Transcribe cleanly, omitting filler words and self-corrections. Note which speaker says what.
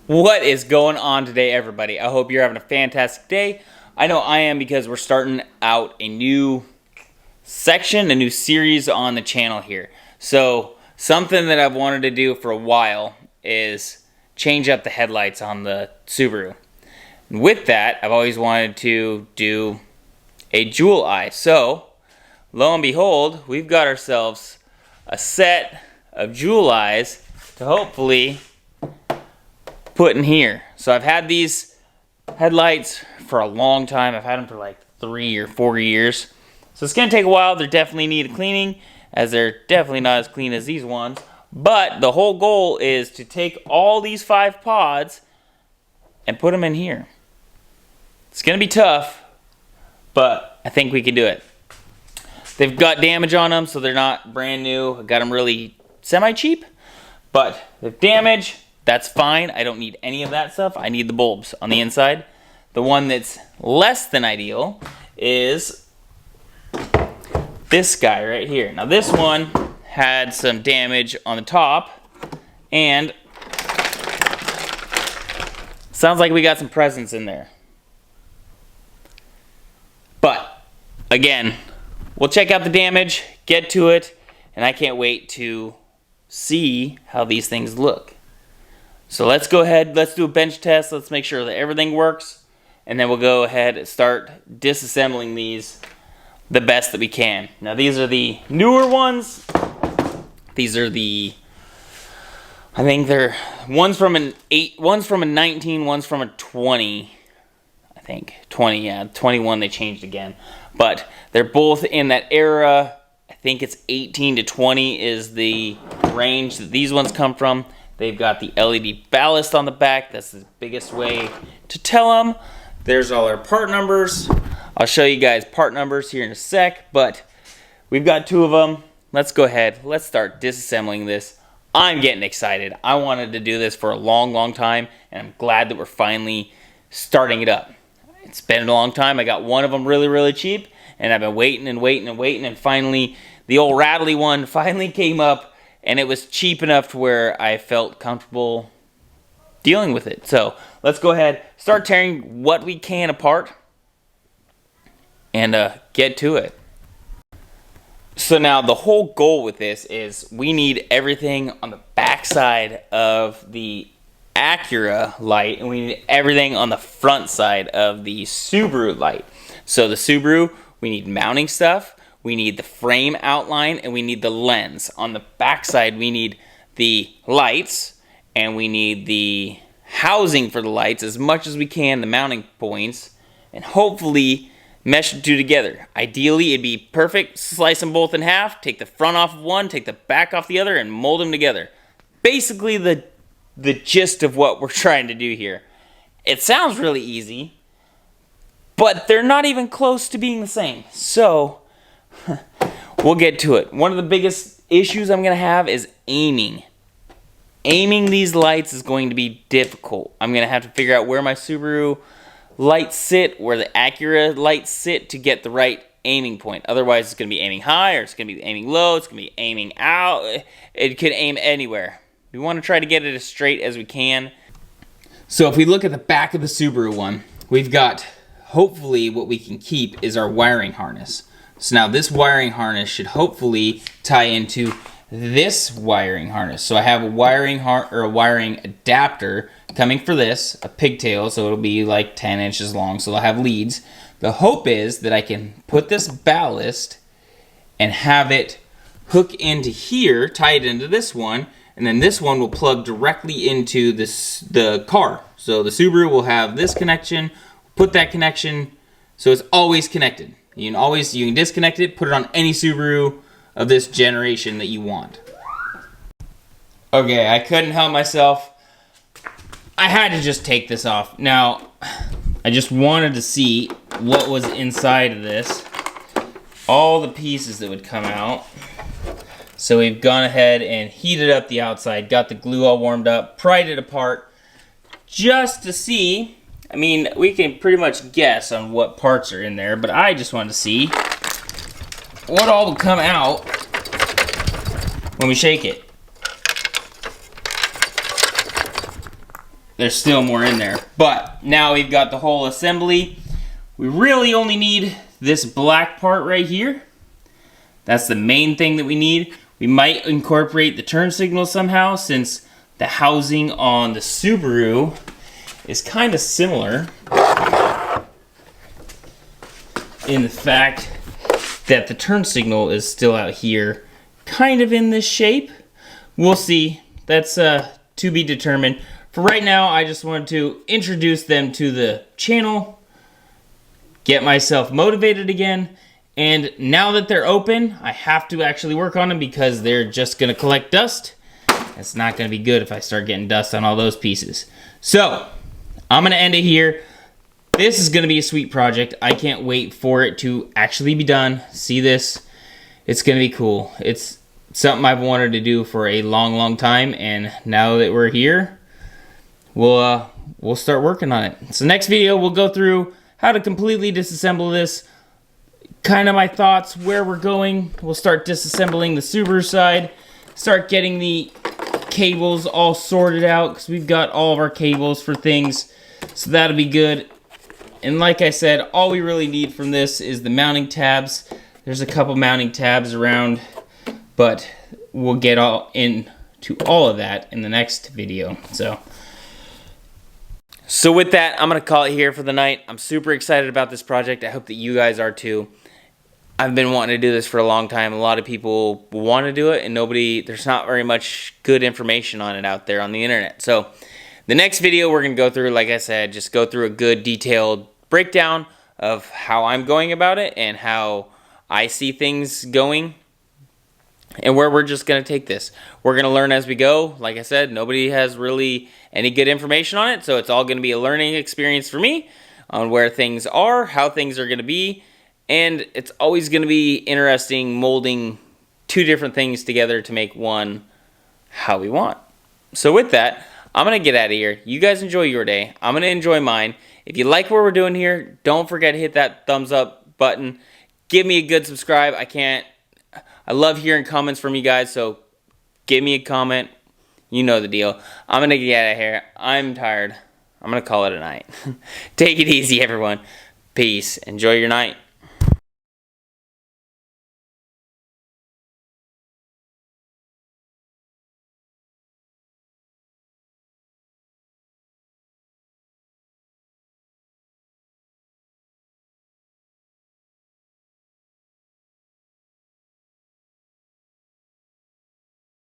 Speaker 1: What is going on today, everybody? I hope you're having a fantastic day. I know I am, because we're starting out a new section, a new series on the channel here. So something that I've wanted to do for a while is change up the headlights on the Subaru. And with that, I've always wanted to do a JEWELEYE. So lo and behold, we've got ourselves a set of JEWELEYEs to hopefully put in here. So I've had these headlights for a long time. I've had them for like 3 or 4 years. So it's gonna take a while. They definitely need a cleaning, as they're definitely not as clean as these ones. But the whole goal is to take all these 5 pods and put them in here. It's gonna be tough, but I think we can do it. They've got damage on them, so they're not brand new. I got them really semi-cheap, but they've damage. That's fine. I don't need any of that stuff. I need the bulbs on the inside. The one that's less than ideal is this guy right here. Now this one had some damage on the top, and sounds like we got some presents in there. But again, we'll check out the damage, get to it, and I can't wait to see how these things look. So let's go ahead, let's do a bench test, let's make sure that everything works, and then we'll go ahead and start disassembling these the best that we can. Now these are the newer ones. These are the, I think they're, one's from an 8, one's from a 19, one's from a 20. I think 20, yeah, 21 they changed again. But they're both in that era. I think it's 18 to 20 is the range that these ones come from. They've got the LED ballast on the back. That's the biggest way to tell them. There's all our part numbers. I'll show you guys part numbers here in a sec, but we've got 2 of them. Let's go ahead. Let's start disassembling this. I'm getting excited. I wanted to do this for a long, long time, and I'm glad that we're finally starting it up. It's been a long time. I got one of them really, really cheap, and I've been waiting and waiting and waiting, and finally the old rattly one finally came up. And it was cheap enough to where I felt comfortable dealing with it. So let's go ahead, start tearing what we can apart, and get to it. So now the whole goal with this is we need everything on the backside of the Acura light, and we need everything on the front side of the Subaru light. So the Subaru, we need mounting stuff. We need the frame outline, and we need the lens. On the backside, we need the lights, and we need the housing for the lights as much as we can, the mounting points, and hopefully mesh the 2 together. Ideally, it'd be perfect. Slice them both in half, take the front off of one, take the back off the other, and mold them together. Basically, the gist of what we're trying to do here. It sounds really easy, but they're not even close to being the same. So we'll get to it. One of the biggest issues I'm going to have is aiming. Aiming these lights is going to be difficult. I'm going to have to figure out where my Subaru lights sit, where the Acura lights sit to get the right aiming point. Otherwise, it's going to be aiming high, or it's going to be aiming low, it's going to be aiming out. It could aim anywhere. We want to try to get it as straight as we can. So if we look at the back of the Subaru one, we've got, hopefully what we can keep is our wiring harness. So now this wiring harness should hopefully tie into this wiring harness. So I have a wiring adapter coming for this, a pigtail, so it'll be like 10 inches long, so I'll have leads. The hope is that I can put this ballast and have it hook into here, tie it into this one, and then this one will plug directly into the car. So the Subaru will have this connection, put that connection, so it's always connected. You can disconnect it, put it on any Subaru of this generation that you want. Okay, I couldn't help myself. I had to just take this off. Now, I just wanted to see what was inside of this. All the pieces that would come out. So we've gone ahead and heated up the outside, got the glue all warmed up, pried it apart, just to see. I mean, we can pretty much guess on what parts are in there, but I just wanted to see what all will come out when we shake it. there's still more in there. But now we've got the whole assembly. We really only need this black part right here. That's the main thing that we need. We might incorporate the turn signal somehow, since the housing on the Subaru is kind of similar in the fact that the turn signal is still out here, kind of in this shape. We'll see. That's to be determined. For right now, I just wanted to introduce them to the channel, get myself motivated again, and now that they're open, I have to actually work on them because they're just going to collect dust. It's not going to be good if I start getting dust on all those pieces. So, I'm going to end it here. This is going to be a sweet project. I can't wait for it to actually be done. See this? It's going to be cool. It's something I've wanted to do for a long, long time, and now that we're here, we'll start working on it. So next video, we'll go through how to completely disassemble this, kind of my thoughts, where we're going. We'll start disassembling the Subaru side, start getting the cables all sorted out, because we've got all of our cables for things, so that'll be good. And like I said, all we really need from this is the mounting tabs. There's a couple mounting tabs around, but we'll get all into all of that in the next video. So with that, I'm going to call it here for the night. I'm super excited about this project. I hope that you guys are too. I've been wanting to do this for a long time. A lot of people want to do it, and there's not very much good information on it out there on the internet. So the next video we're going to go through, like I said, just go through a good detailed breakdown of how I'm going about it and how I see things going and where we're just going to take this. We're going to learn as we go. Like I said, nobody has really any good information on it, so it's all going to be a learning experience for me on where things are, how things are going to be, and it's always going to be interesting molding two different things together to make one how we want. So with that, I'm going to get out of here. You guys enjoy your day. I'm going to enjoy mine. If you like what we're doing here, don't forget to hit that thumbs up button. Give me a good subscribe. I love hearing comments from you guys, so give me a comment. You know the deal. I'm going to get out of here. I'm tired. I'm going to call it a night. Take it easy, everyone. Peace. Enjoy your night.